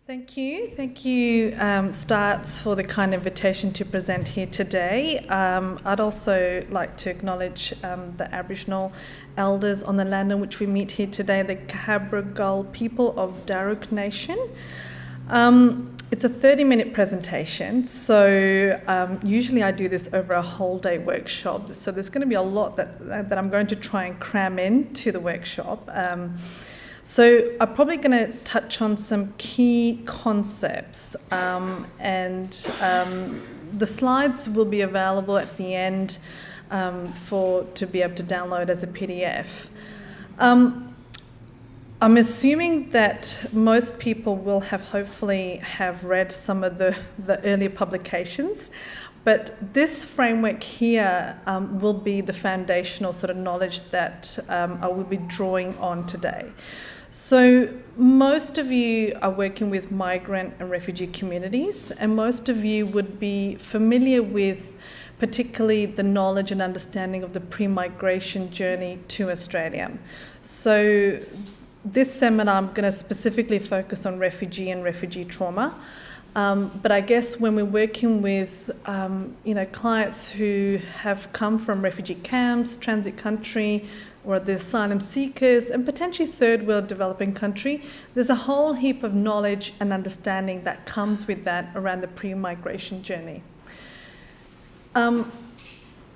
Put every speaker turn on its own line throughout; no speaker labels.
Thank you. Thank you, Starts, for the kind invitation to present here today. I'd also like to acknowledge the Aboriginal elders on the land on which we meet here today, the Cabra people of Darug Nation. It's a 30-minute presentation, so usually I do this over a whole day workshop, so there's going to be a lot that I'm going to try and cram into the workshop. So I'm probably going to touch on some key concepts, and the slides will be available at the end to be able to download as a PDF. I'm assuming that most people will hopefully have read some of the earlier publications, but this framework here will be the foundational sort of knowledge that I will be drawing on today. So most of you are working with migrant and refugee communities, and most of you would be familiar with particularly the knowledge and understanding of the pre-migration journey to Australia. So this seminar, I'm going to specifically focus on refugee and refugee trauma. But I guess when we're working with clients who have come from refugee camps, transit country, or the asylum seekers, and potentially third world developing country, there's a whole heap of knowledge and understanding that comes with that around the pre-migration journey.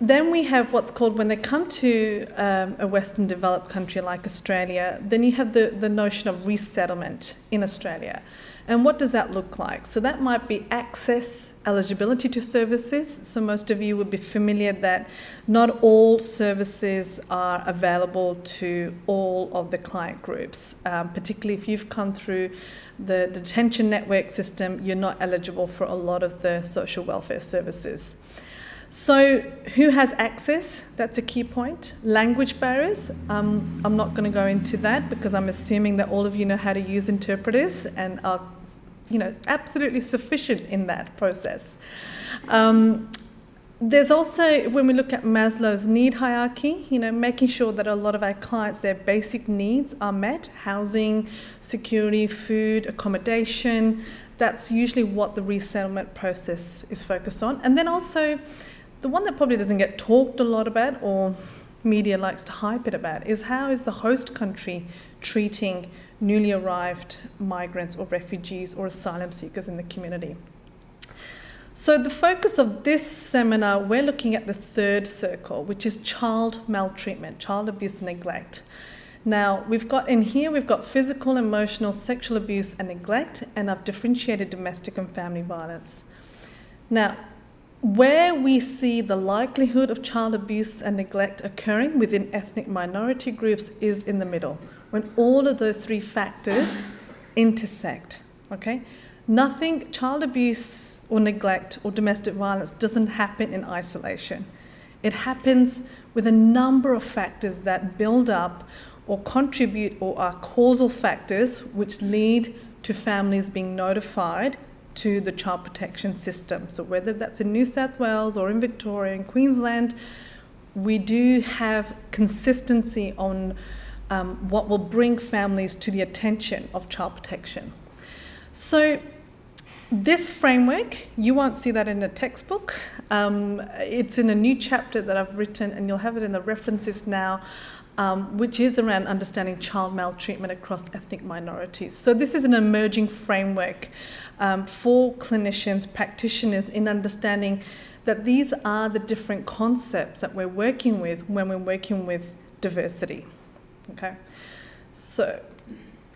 Then we have what's called, when they come to a Western developed country like Australia, then you have the notion of resettlement in Australia. And what does that look like? So that might be access, eligibility to services. So most of you would be familiar that not all services are available to all of the client groups. Particularly if you've come through the detention network system, you're not eligible for a lot of the social welfare services. So who has access? That's a key point. Language barriers. I'm not going to go into that because I'm assuming that all of you know how to use interpreters and are, absolutely sufficient in that process. There's also, when we look at Maslow's need hierarchy, making sure that a lot of our clients, their basic needs are met: housing, security, food, accommodation. That's usually what the resettlement process is focused on. And then also, the one that probably doesn't get talked a lot about, or media likes to hype it about, is how is the host country treating newly arrived migrants or refugees or asylum seekers in the community. So the focus of this seminar, we're looking at the third circle, which is child maltreatment, child abuse and neglect. Now, we've got physical, emotional, sexual abuse and neglect, and I've differentiated domestic and family violence. Now, where we see the likelihood of child abuse and neglect occurring within ethnic minority groups is in the middle, when all of those three factors intersect, okay? Child abuse or neglect or domestic violence doesn't happen in isolation. It happens with a number of factors that build up or contribute or are causal factors which lead to families being notified to the child protection system. So whether that's in New South Wales or in Victoria and Queensland, we do have consistency on what will bring families to the attention of child protection. So this framework, you won't see that in a textbook. It's in a new chapter that I've written, and you'll have it in the references now, which is around understanding child maltreatment across ethnic minorities. So this is an emerging framework for clinicians, practitioners, in understanding that these are the different concepts that we're working with when we're working with diversity. Okay, so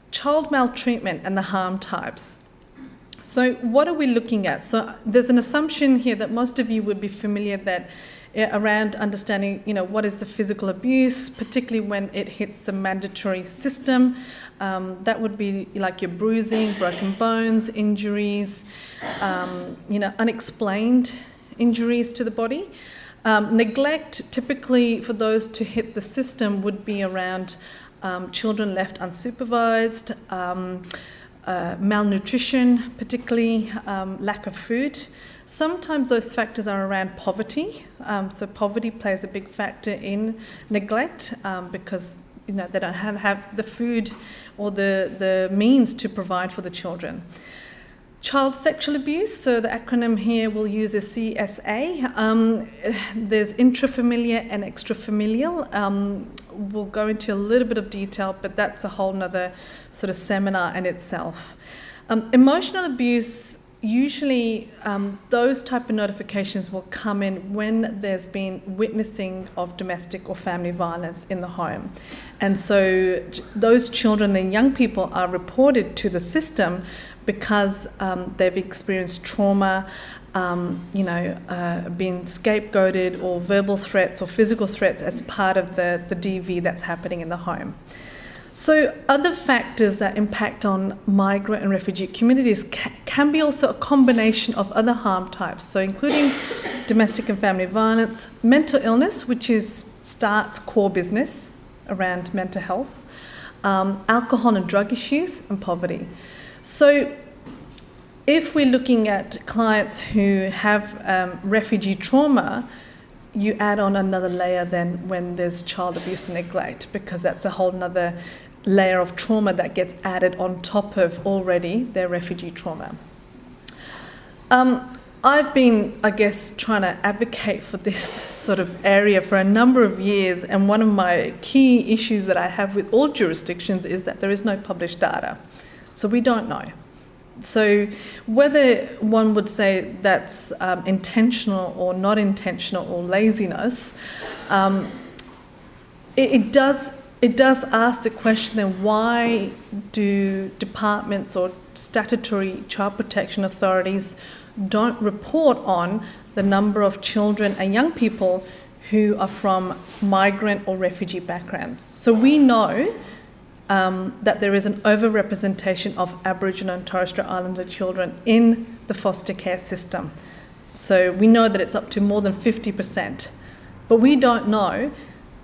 child maltreatment and the harm types. So what are we looking at? So there's an assumption here that most of you would be familiar that around understanding, what is the physical abuse, particularly when it hits the mandatory system. That would be like your bruising, broken bones, injuries, unexplained injuries to the body. Neglect, typically for those to hit the system, would be around children left unsupervised, malnutrition, particularly lack of food. Sometimes those factors are around poverty. So poverty plays a big factor in neglect because they don't have the food or the means to provide for the children. Child sexual abuse, so the acronym here we'll use is CSA. There's intrafamilial and extrafamilial. We'll go into a little bit of detail, but that's a whole nother sort of seminar in itself. Emotional abuse, usually those type of notifications will come in when there's been witnessing of domestic or family violence in the home. And so those children and young people are reported to the system because they've experienced trauma, been scapegoated, or verbal threats or physical threats as part of the DV that's happening in the home. So other factors that impact on migrant and refugee communities can be also a combination of other harm types, so including domestic and family violence, mental illness, which starts core business around mental health, alcohol and drug issues, and poverty. So if we're looking at clients who have refugee trauma, you add on another layer then when there's child abuse and neglect, because that's a whole nother layer of trauma that gets added on top of already their refugee trauma. I've been, trying to advocate for this sort of area for a number of years, and one of my key issues that I have with all jurisdictions is that there is no published data. So we don't know. So whether one would say that's intentional or not intentional or laziness, it does ask the question then, why do departments or statutory child protection authorities don't report on the number of children and young people who are from migrant or refugee backgrounds? So we know that there is an overrepresentation of Aboriginal and Torres Strait Islander children in the foster care system. So we know that it's up to more than 50%. But we don't know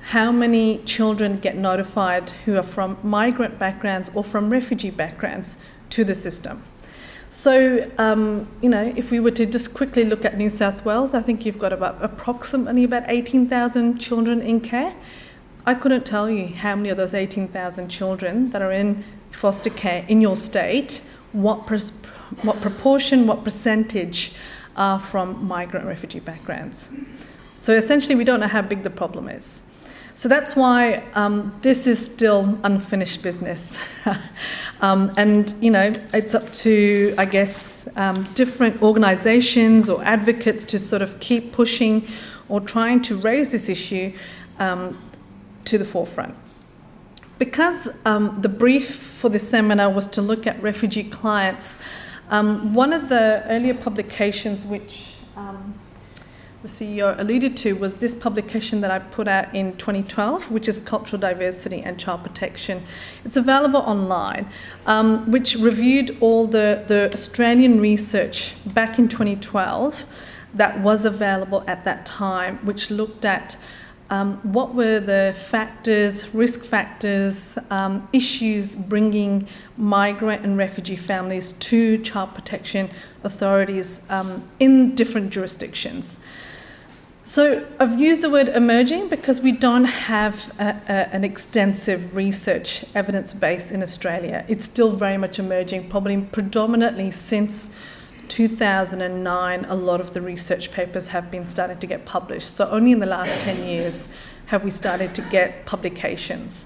how many children get notified who are from migrant backgrounds or from refugee backgrounds to the system. So, if we were to just quickly look at New South Wales, I think you've got approximately about 18,000 children in care. I couldn't tell you how many of those 18,000 children that are in foster care in your state, what proportion, what percentage are from migrant refugee backgrounds. So essentially we don't know how big the problem is. So that's why this is still unfinished business. It's up to, different organisations or advocates to sort of keep pushing or trying to raise this issue to the forefront. Because the brief for this seminar was to look at refugee clients, one of the earlier publications which the CEO alluded to was this publication that I put out in 2012, which is Cultural Diversity and Child Protection. It's available online, which reviewed all the Australian research back in 2012 that was available at that time, which looked at what were the factors, risk factors, issues bringing migrant and refugee families to child protection authorities in different jurisdictions. So I've used the word emerging because we don't have an extensive research evidence base in Australia. It's still very much emerging, probably predominantly since 2009, a lot of the research papers have been starting to get published. So only in the last 10 years have we started to get publications.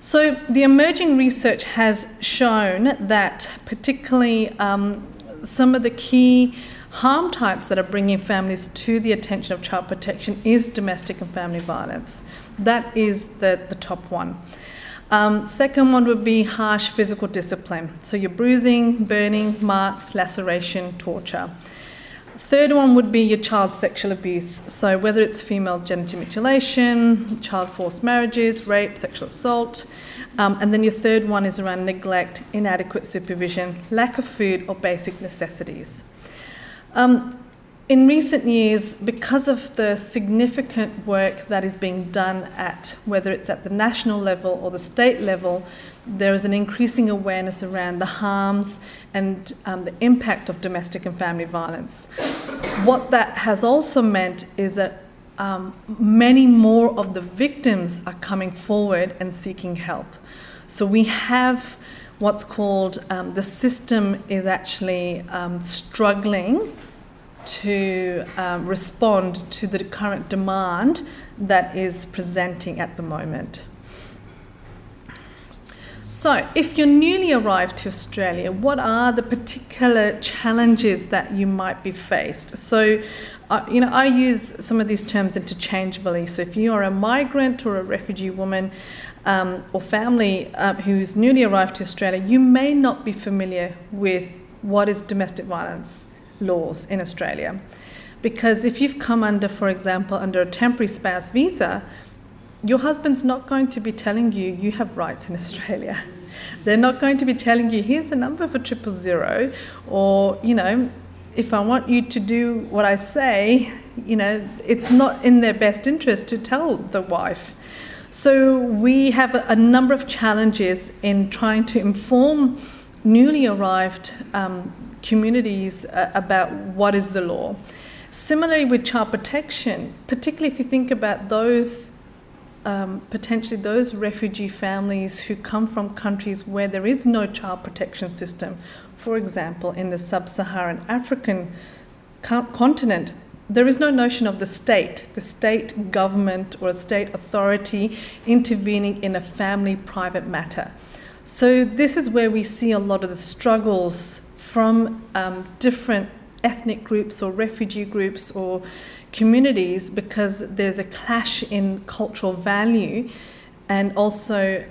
So the emerging research has shown that particularly some of the key harm types that are bringing families to the attention of child protection is domestic and family violence. That is the top one. Second one would be harsh physical discipline. So your bruising, burning, marks, laceration, torture. Third one would be your child sexual abuse. So whether it's female genital mutilation, child forced marriages, rape, sexual assault. And then your third one is around neglect, inadequate supervision, lack of food or basic necessities. In recent years, because of the significant work that is being done at, whether it's at the national level or the state level, there is an increasing awareness around the harms and the impact of domestic and family violence. What that has also meant is that many more of the victims are coming forward and seeking help. So we have what's called the system is actually struggling to respond to the current demand that is presenting at the moment. So, if you're newly arrived to Australia, what are the particular challenges that you might be faced? So, I use some of these terms interchangeably. So, if you are a migrant or a refugee woman or family who's newly arrived to Australia, you may not be familiar with what is domestic violence laws in Australia. Because if you've come under, for example, under a temporary spouse visa, your husband's not going to be telling you you have rights in Australia. They're not going to be telling you here's the number for 000, or, if I want you to do what I say, it's not in their best interest to tell the wife. So we have a number of challenges in trying to inform newly arrived communities about what is the law. Similarly with child protection, particularly if you think about those potentially those refugee families who come from countries where there is no child protection system. For example, in the sub-Saharan African continent, there is no notion of the state government or a state authority intervening in a family private matter. So this is where we see a lot of the struggles from different ethnic groups or refugee groups or communities, because there's a clash in cultural value, and also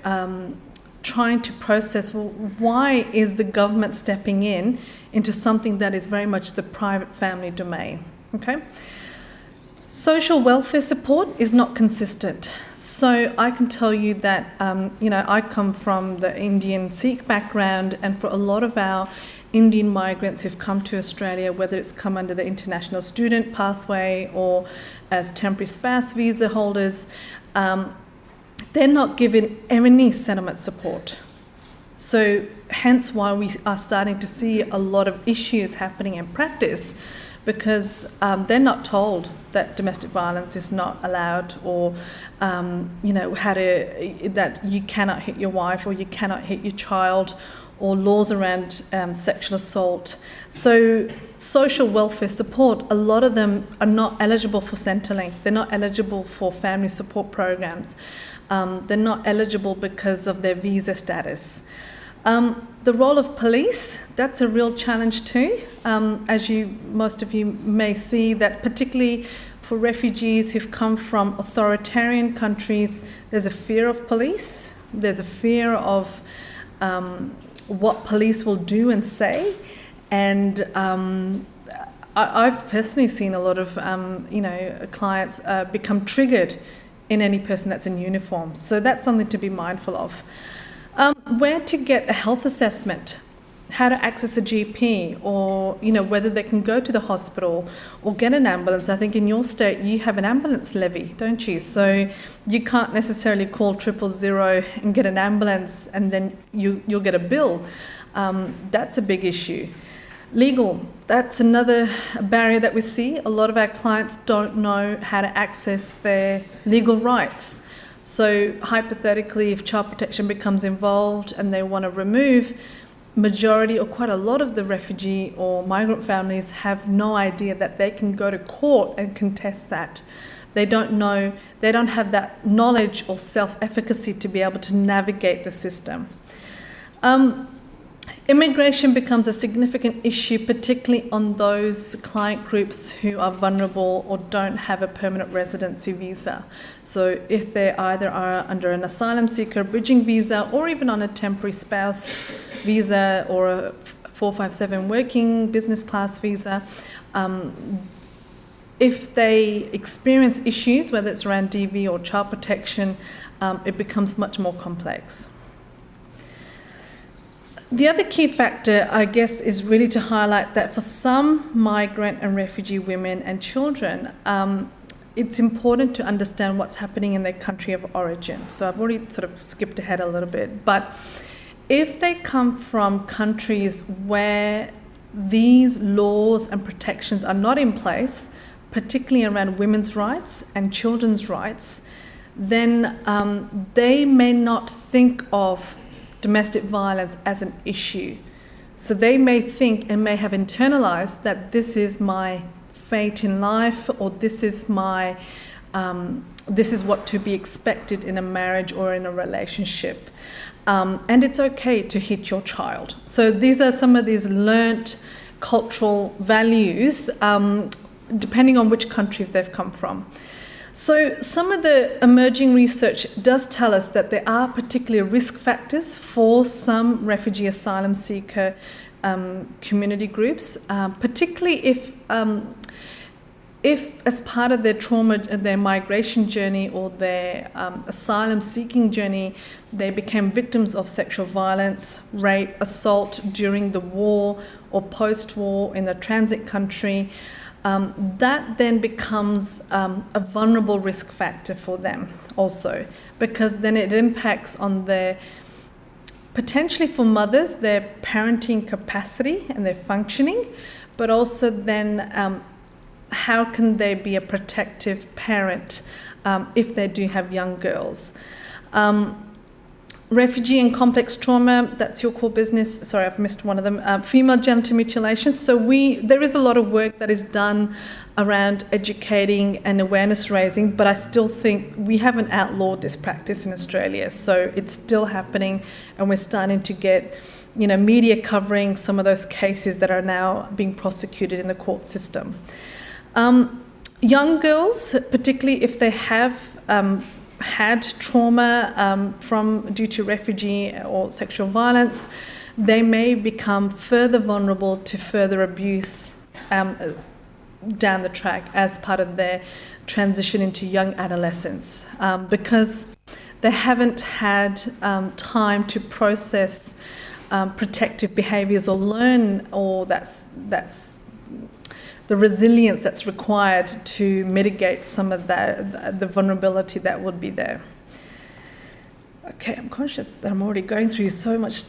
trying to process, well, why is the government stepping into something that is very much the private family domain? Okay. Social welfare support is not consistent. So I can tell you that, I come from the Indian Sikh background, and for a lot of our Indian migrants who've come to Australia, whether it's come under the international student pathway or as temporary spouse visa holders, they're not given any settlement support. So hence why we are starting to see a lot of issues happening in practice, because they're not told that domestic violence is not allowed, or that you cannot hit your wife or you cannot hit your child, or laws around sexual assault. So social welfare support, a lot of them are not eligible for Centrelink. They're not eligible for family support programs. They're not eligible because of their visa status. The role of police, that's a real challenge too. As most of you may see, that particularly for refugees who've come from authoritarian countries, there's a fear of police. There's a fear of what police will do and say. And I've personally seen a lot of, clients become triggered in any person that's in uniform. So that's something to be mindful of. Where to get a health assessment, how to access a GP, or whether they can go to the hospital or get an ambulance. I think in your state you have an ambulance levy, don't you? So you can't necessarily call 000 and get an ambulance and then you'll get a bill. That's a big issue. Legal, that's another barrier that we see. A lot of our clients don't know how to access their legal rights. So hypothetically, if child protection becomes involved and they want to remove, majority or quite a lot of the refugee or migrant families have no idea that they can go to court and contest that. They don't know, they don't have that knowledge or self-efficacy to be able to navigate the system. Immigration becomes a significant issue, particularly on those client groups who are vulnerable or don't have a permanent residency visa. So if they either are under an asylum seeker bridging visa, or even on a temporary spouse visa or a 457 working business class visa, if they experience issues, whether it's around DV or child protection, it becomes much more complex. The other key factor, I guess, is really to highlight that for some migrant and refugee women and children, it's important to understand what's happening in their country of origin. So I've already sort of skipped ahead a little bit, but if they come from countries where these laws and protections are not in place, particularly around women's rights and children's rights, then they may not think of domestic violence as an issue. So they may think and may have internalized that this is my fate in life, or this is my this is what to be expected in a marriage or in a relationship. And it's okay to hit your child. So these are some of these learnt cultural values, depending on which country they've come from. So some of the emerging research does tell us that there are particular risk factors for some refugee asylum seeker community groups, particularly if as part of their trauma, their migration journey or their asylum seeking journey, they became victims of sexual violence, rape, assault during the war or post-war in a transit country, that then becomes a vulnerable risk factor for them also, because then it impacts on their, potentially for mothers, their parenting capacity and their functioning, but also then how can they be a protective parent if they do have young girls. Refugee and complex trauma, that's your core business. Sorry, I've missed one of them. Female genital mutilation. So there is a lot of work that is done around educating and awareness raising, but I still think we haven't outlawed this practice in Australia. So it's still happening, and we're starting to get, media covering some of those cases that are now being prosecuted in the court system. Young girls, particularly if they have had trauma due to refugee or sexual violence, they may become further vulnerable to further abuse down the track as part of their transition into young adolescence, because they haven't had time to process protective behaviours or learn, or that's the resilience that's required to mitigate some of the vulnerability that would be there. Okay, I'm conscious that I'm already going through so much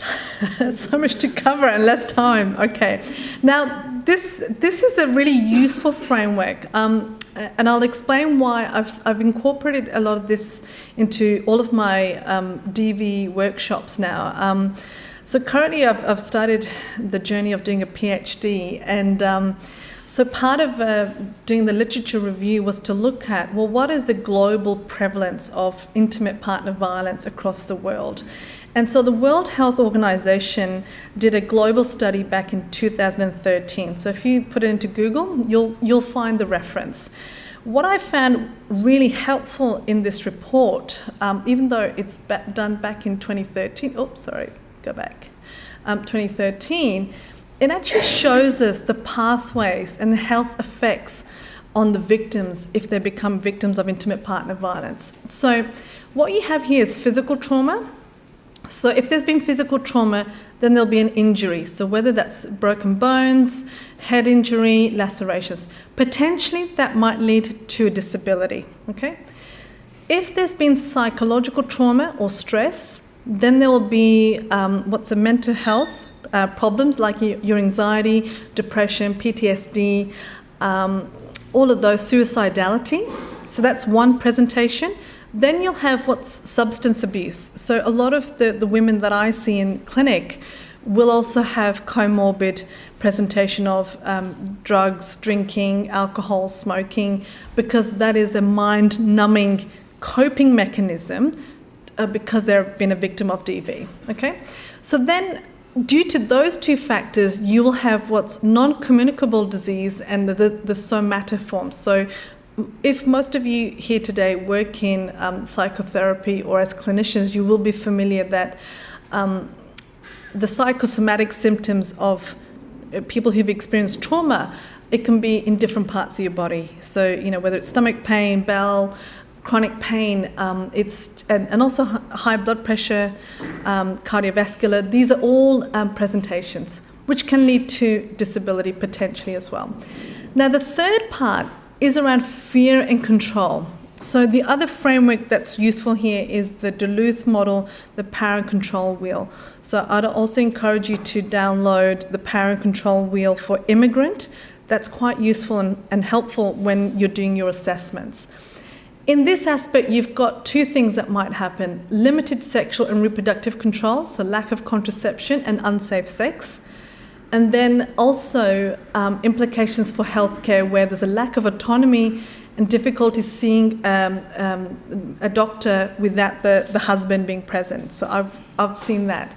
so much to cover and less time. Okay, now this is a really useful framework, and I'll explain why I've incorporated a lot of this into all of my DV workshops now. So currently I've started the journey of doing a PhD, and so part of doing the literature review was to look at, well, what is the global prevalence of intimate partner violence across the world? And so the World Health Organization did a global study back in 2013. So if you put it into Google, you'll find the reference. What I found really helpful in this report, even though it's done back in 2013, 2013, it actually shows us the pathways and the health effects on the victims if they become victims of intimate partner violence. So what you have here is physical trauma. So if there's been physical trauma, then there'll be an injury. So whether that's broken bones, head injury, lacerations, potentially that might lead to a disability, okay? If there's been psychological trauma or stress, then there will be what's a mental health problems like your anxiety, depression, PTSD, all of those, suicidality. So that's one presentation. Then you'll have what's substance abuse. So a lot of the women that I see in clinic will also have comorbid presentation of drugs, drinking, alcohol, smoking, because that is a mind-numbing coping mechanism because they've been a victim of DV, okay? So then, due to those two factors, you will have what's non-communicable disease and the somatoform. So if most of you here today work in psychotherapy or as clinicians, you will be familiar that the psychosomatic symptoms of people who've experienced trauma, it can be in different parts of your body. So, whether it's stomach pain, bowel, chronic pain, and also high blood pressure, cardiovascular. These are all presentations which can lead to disability potentially as well. Now the third part is around fear and control. So the other framework that's useful here is the Duluth model, the power and control wheel. So I'd also encourage you to download the power and control wheel for immigrant. That's quite useful and helpful when you're doing your assessments. In this aspect, you've got two things that might happen: limited sexual and reproductive control, so lack of contraception and unsafe sex. And then also implications for healthcare, where there's a lack of autonomy and difficulty seeing a doctor without the husband being present. So I've seen that.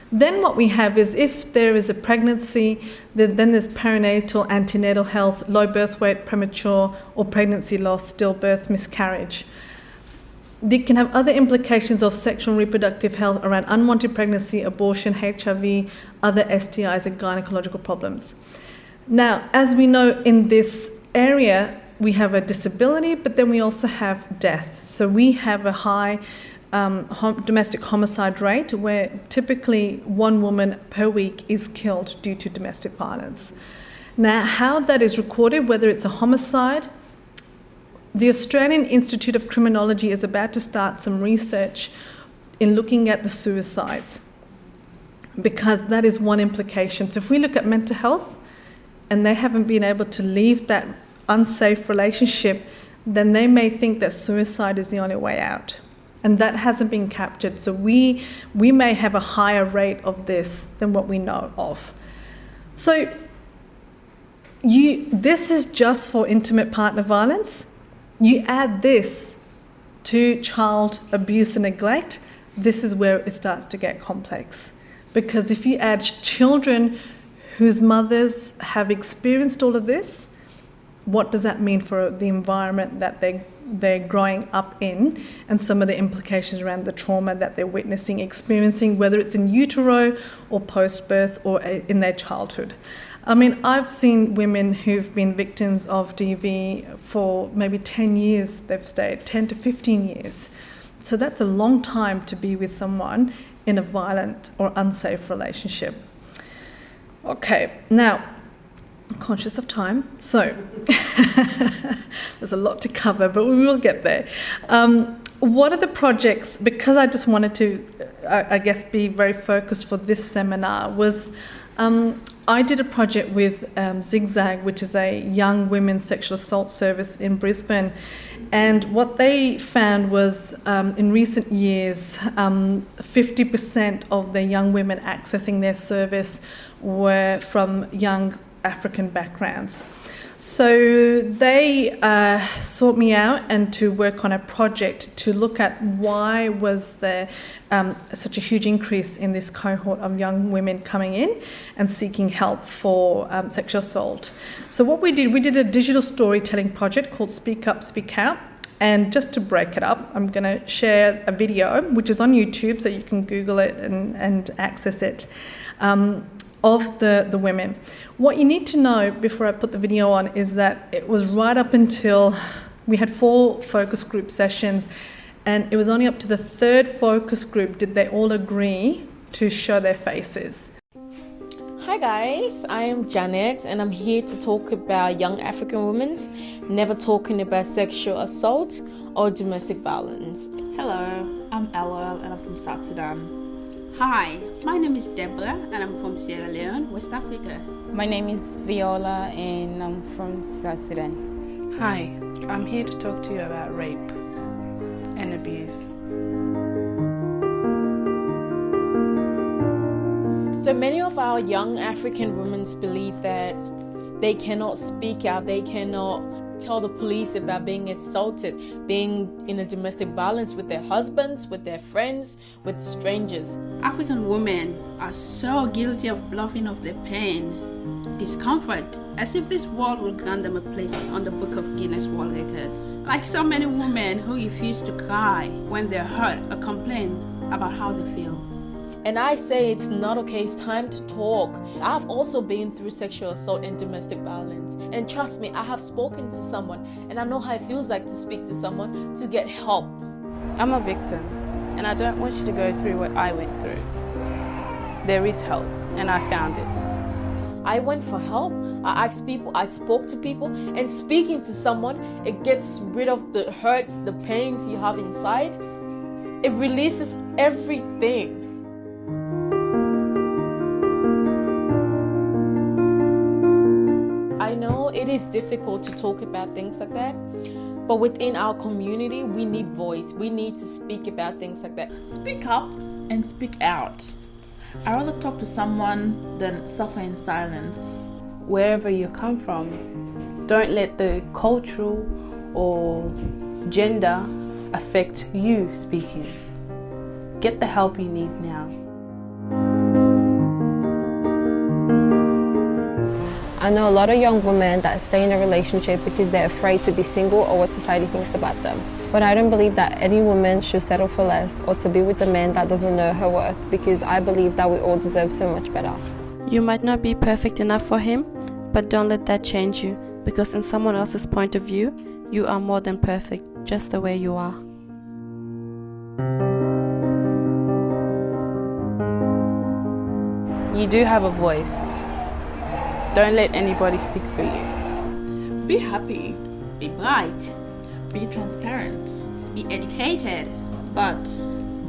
Then what we have is, if there is a pregnancy, then there's perinatal, antenatal health, low birth weight, premature or pregnancy loss, stillbirth, miscarriage. They can have other implications of sexual and reproductive health around unwanted pregnancy, abortion, HIV, other STIs and gynecological problems. Now, as we know, in this area, we have a disability, but then we also have death. So we have a high domestic homicide rate, where typically one woman per week is killed due to domestic violence. Now, how that is recorded, whether it's a homicide, the Australian Institute of Criminology is about to start some research in looking at the suicides, because that is one implication. So if we look at mental health and they haven't been able to leave that unsafe relationship, then they may think that suicide is the only way out. And that hasn't been captured. So we may have a higher rate of this than what we know of. So this is just for intimate partner violence. You add this to child abuse and neglect, this is where it starts to get complex. Because if you add children whose mothers have experienced all of this, what does that mean for the environment that they're growing up in, and some of the implications around the trauma that they're witnessing, experiencing, whether it's in utero or post-birth or in their childhood. I mean, I've seen women who've been victims of DV for maybe 10 years, they've stayed, 10 to 15 years. So that's a long time to be with someone in a violent or unsafe relationship. Okay, now, I'm conscious of time, so there's a lot to cover, but we will get there. What are the projects, because I just wanted to, I guess, be very focused for this seminar, was I did a project with Zigzag, which is a young women's sexual assault service in Brisbane. And what they found was, in recent years, 50% of the young women accessing their service were from young African backgrounds. So they sought me out and to work on a project to look at why was there such a huge increase in this cohort of young women coming in and seeking help for sexual assault. So what we did a digital storytelling project called Speak Up, Speak Out. And just to break it up, I'm going to share a video, which is on YouTube, so you can Google it and access it, of the women. What you need to know before I put the video on is that it was right up until we had 4 focus group sessions, and it was only up to the 3rd focus group did they all agree to show their faces.
Hi guys, I am Janet and I'm here to talk about young African women never talking about sexual assault or domestic violence.
Hello, I'm Ella and I'm from South Sudan. Hi, my name is Deborah and I'm from Sierra Leone, West Africa.
My name is Viola and I'm from South Sudan.
Hi, I'm here to talk to you about rape and abuse.
So many of our young African women believe that they cannot speak out, they cannot tell the police about being assaulted, being in a domestic violence with their husbands, with their friends, with strangers.
African women are so guilty of bluffing off their pain, discomfort, as if this world will grant them a place on the Book of Guinness World Records. Like so many women who refuse to cry when they're hurt or complain about how they feel.
And I say it's not okay, it's time to talk. I've also been through sexual assault and domestic violence. And trust me, I have spoken to someone and I know how it feels like to speak to someone to get help.
I'm a victim and I don't want you to go through what I went through. There is help and I found it.
I went for help, I asked people, I spoke to people, and speaking to someone, it gets rid of the hurts, the pains you have inside. It releases everything. I know it is difficult to talk about things like that, But within our community, we need voice. We need to speak about things like that.
Speak up and speak out. I'd rather talk to someone than suffer in silence.
Wherever you come from, don't let the cultural or gender affect you speaking. Get the help you need now.
I know a lot of young women that stay in a relationship because they're afraid to be single or what society thinks about them. But I don't believe that any woman should settle for less or to be with a man that doesn't know her worth, because I believe that we all deserve so much better.
You might not be perfect enough for him, but don't let that change you, because in someone else's point of view, you are more than perfect, just the way you are.
You do have a voice. Don't let anybody speak for you.
Be happy, be bright, be transparent, be educated, but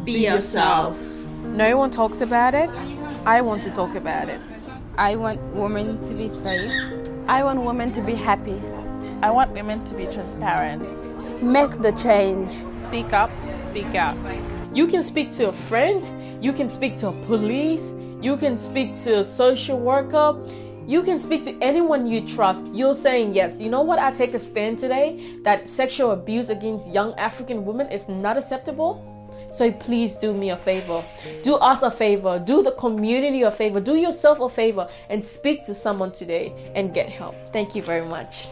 be yourself.
No one talks about it. I want to talk about it.
I want women to be safe.
I want women to be happy.
I want women to be transparent.
Make the change.
Speak up, speak out.
You can speak to a friend. You can speak to a police. You can speak to a social worker. You can speak to anyone you trust. You're saying, yes, you know what? I take a stand today that sexual abuse against young African women is not acceptable. So please do me a favor. Do us a favor. Do the community a favor. Do yourself a favor and speak to someone today and get help. Thank you very much.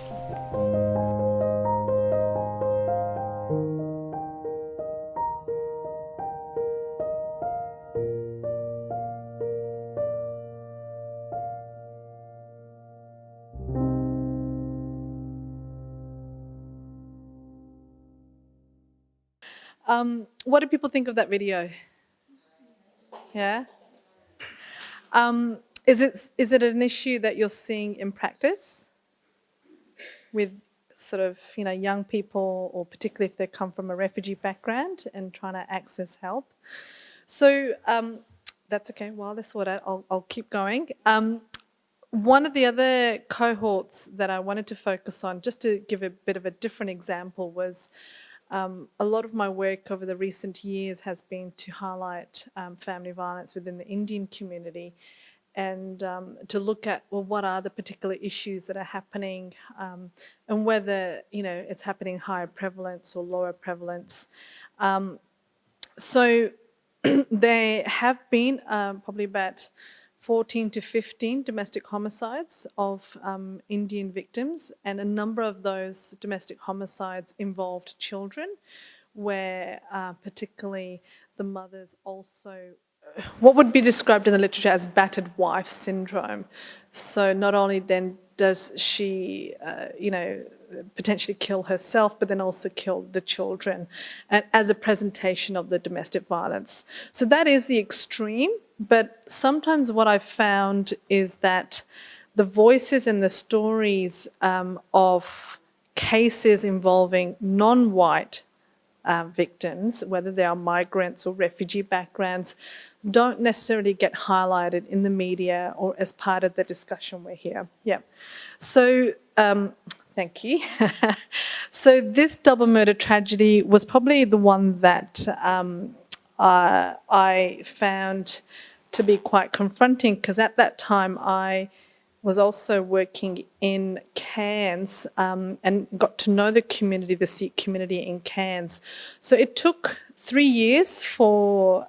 What do people think of that video? Yeah? Is it an issue that you're seeing in practice with sort of, young people, or particularly if they come from a refugee background and trying to access help? So that's okay. While they sort out, I'll keep going. One of the other cohorts that I wanted to focus on, just to give a bit of a different example, was a lot of my work over the recent years has been to highlight family violence within the Indian community, and to look at, well, what are the particular issues that are happening, and whether, it's happening higher prevalence or lower prevalence. So there have been probably about 14 to 15 domestic homicides of Indian victims, and a number of those domestic homicides involved children, where particularly the mothers also, what would be described in the literature as battered wife syndrome. So not only then does she, potentially kill herself, but then also kill the children, and as a presentation of the domestic violence. So that is the extreme. But sometimes what I've found is that the voices and the stories of cases involving non-white victims, whether they are migrants or refugee backgrounds, don't necessarily get highlighted in the media or as part of the discussion we're here. Yeah. So thank you. So this double murder tragedy was probably the one that I found to be quite confronting, because at that time I was also working in Cairns and got to know the community, the Sikh community in Cairns. So it took 3 years for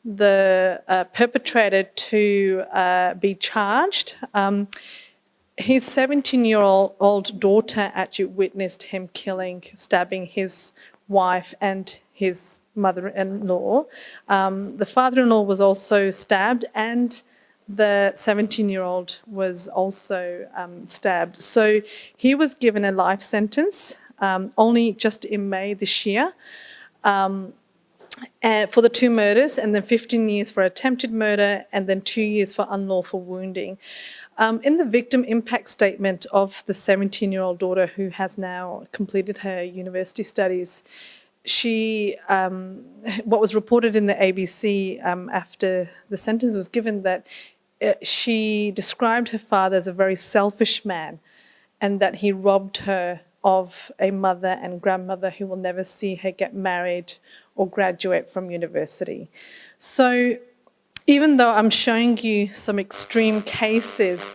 the perpetrator to be charged. His 17-year-old daughter actually witnessed him stabbing his wife and his mother-in-law. The father-in-law was also stabbed, and the 17-year-old was also stabbed. So he was given a life sentence only just in May this year for the 2 murders, and then 15 years for attempted murder, and then 2 years for unlawful wounding. In the victim impact statement of the 17-year-old daughter, who has now completed her university studies, she, what was reported in the ABC after the sentence was given, that she described her father as a very selfish man, and that he robbed her of a mother and grandmother who will never see her get married or graduate from university. So even though I'm showing you some extreme cases,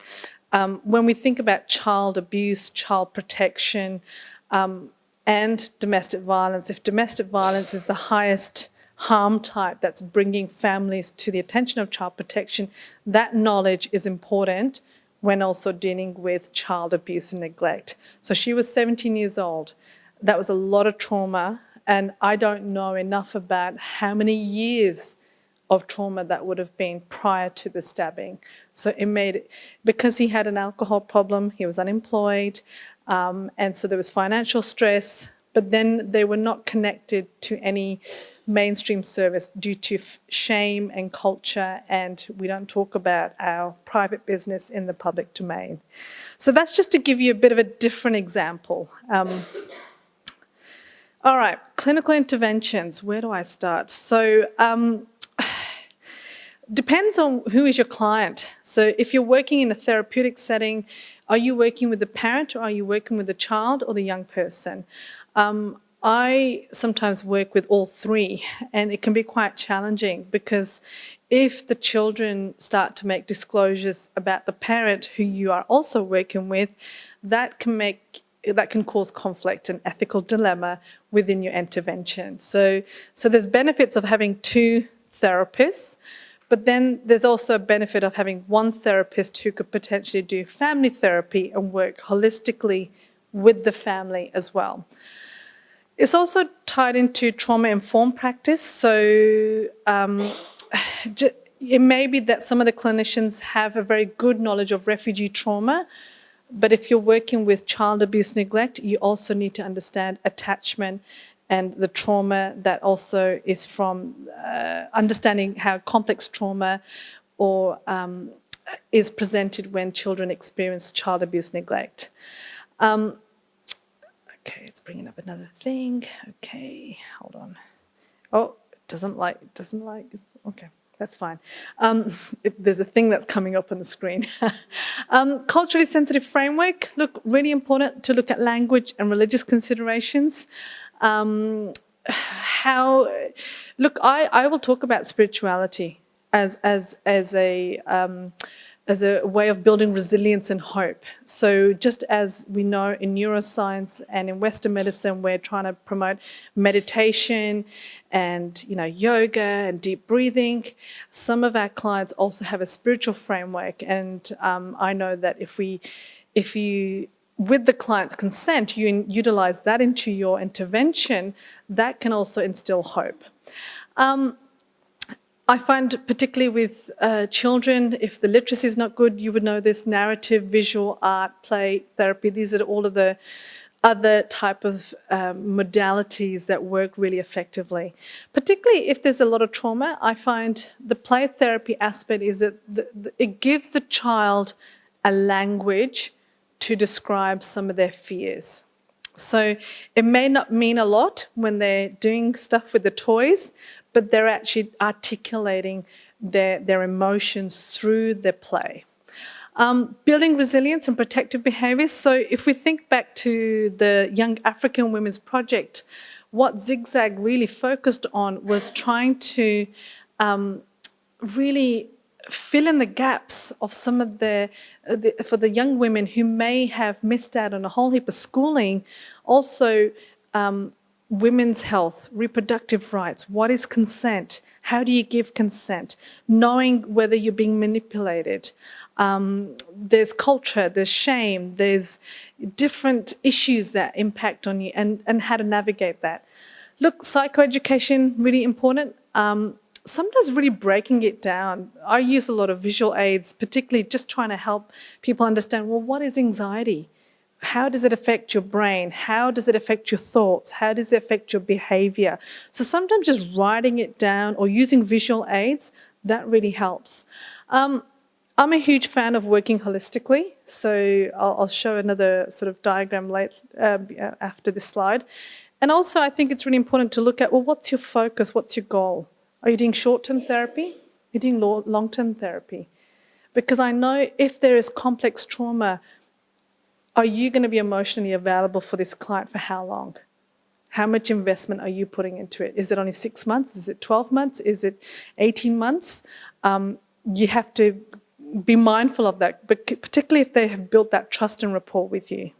when we think about child abuse, child protection, and domestic violence, if domestic violence is the highest harm type that's bringing families to the attention of child protection, that knowledge is important when also dealing with child abuse and neglect. So she was 17 years old. That was a lot of trauma, and I don't know enough about how many years of trauma that would have been prior to the stabbing. So it made it, because he had an alcohol problem, he was unemployed, and so there was financial stress, but then they were not connected to any mainstream service due to shame and culture, and we don't talk about our private business in the public domain. So that's just to give you a bit of a different example. All right, clinical interventions, where do I start? So depends on who is your client. So if you're working in a therapeutic setting, are you working with the parent, or are you working with the child or the young person? I sometimes work with all three, and it can be quite challenging, because if the children start to make disclosures about the parent who you are also working with, that can cause conflict and ethical dilemma within your intervention. So there's benefits of having two therapists, but then there's also a benefit of having one therapist who could potentially do family therapy and work holistically with the family as well. It's also tied into trauma-informed practice. So it may be that some of the clinicians have a very good knowledge of refugee trauma, but if you're working with child abuse neglect, you also need to understand attachment and the trauma that also is from understanding how complex trauma or is presented when children experience child abuse neglect. Okay, it's bringing up another thing. Okay, hold on. Oh, it doesn't like, okay, that's fine. There's a thing that's coming up on the screen. Culturally sensitive framework, look, really important to look at language and religious considerations. I will talk about spirituality as a way of building resilience and hope. So just as we know in neuroscience and in Western medicine, we're trying to promote meditation and yoga and deep breathing, some of our clients also have a spiritual framework. And I know that if you, with the client's consent, you utilize that into your intervention, that can also instill hope. I find particularly with children, if the literacy is not good, you would know this: narrative, visual, art, play, therapy. These are all of the other type of modalities that work really effectively. Particularly if there's a lot of trauma, I find the play therapy aspect is that it gives the child a language to describe some of their fears. So it may not mean a lot when they're doing stuff with the toys, but they're actually articulating their emotions through their play. Building resilience and protective behaviours. So if we think back to the Young African Women's Project, what Zigzag really focused on was trying to really fill in the gaps of some of for the young women who may have missed out on a whole heap of schooling. Also, women's health, reproductive rights, what is consent? How do you give consent? Knowing whether you're being manipulated. There's culture, there's shame, there's different issues that impact on you and how to navigate that. Look, psychoeducation, really important. Sometimes really breaking it down. I use a lot of visual aids, particularly just trying to help people understand, well, what is anxiety? How does it affect your brain? How does it affect your thoughts? How does it affect your behavior? So sometimes just writing it down or using visual aids, that really helps. I'm a huge fan of working holistically. So I'll show another sort of diagram after this slide. And also I think it's really important to look at, well, what's your focus? What's your goal? Are you doing short-term therapy? Are you doing long-term therapy? Because I know if there is complex trauma, are you going to be emotionally available for this client for how long? How much investment are you putting into it? Is it only 6 months? Is it 12 months? Is it 18 months? You have to be mindful of that, but particularly if they have built that trust and rapport with you.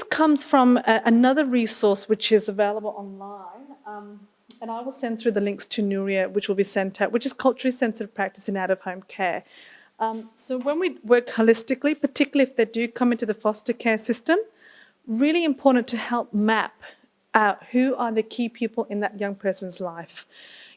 Comes from another resource which is available online, and I will send through the links to Nuria, which will be sent out, which is culturally sensitive practice in out-of-home care. So when we work holistically, particularly if they do come into the foster care system, really important to help map out who are the key people in that young person's life.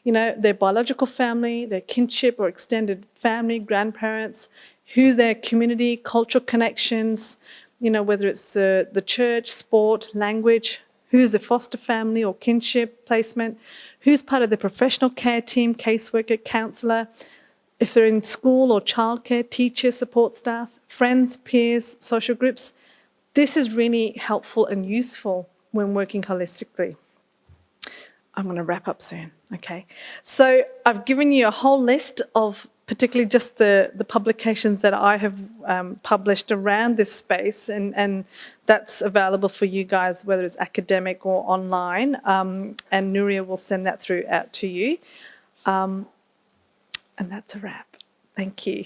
You know, their biological family, their kinship or extended family, grandparents, who's their community, cultural connections, you know, whether it's the church, sport, language, who's the foster family or kinship placement, who's part of the professional care team, caseworker, counsellor, if they're in school or childcare, teachers, support staff, friends, peers, social groups. This is really helpful and useful when working holistically. I'm going to wrap up soon, okay? So I've given you a whole list of particularly just the publications that I have published around this space, and that's available for you guys, whether it's academic or online, and Nuria will send that out to you. And that's a wrap. Thank you.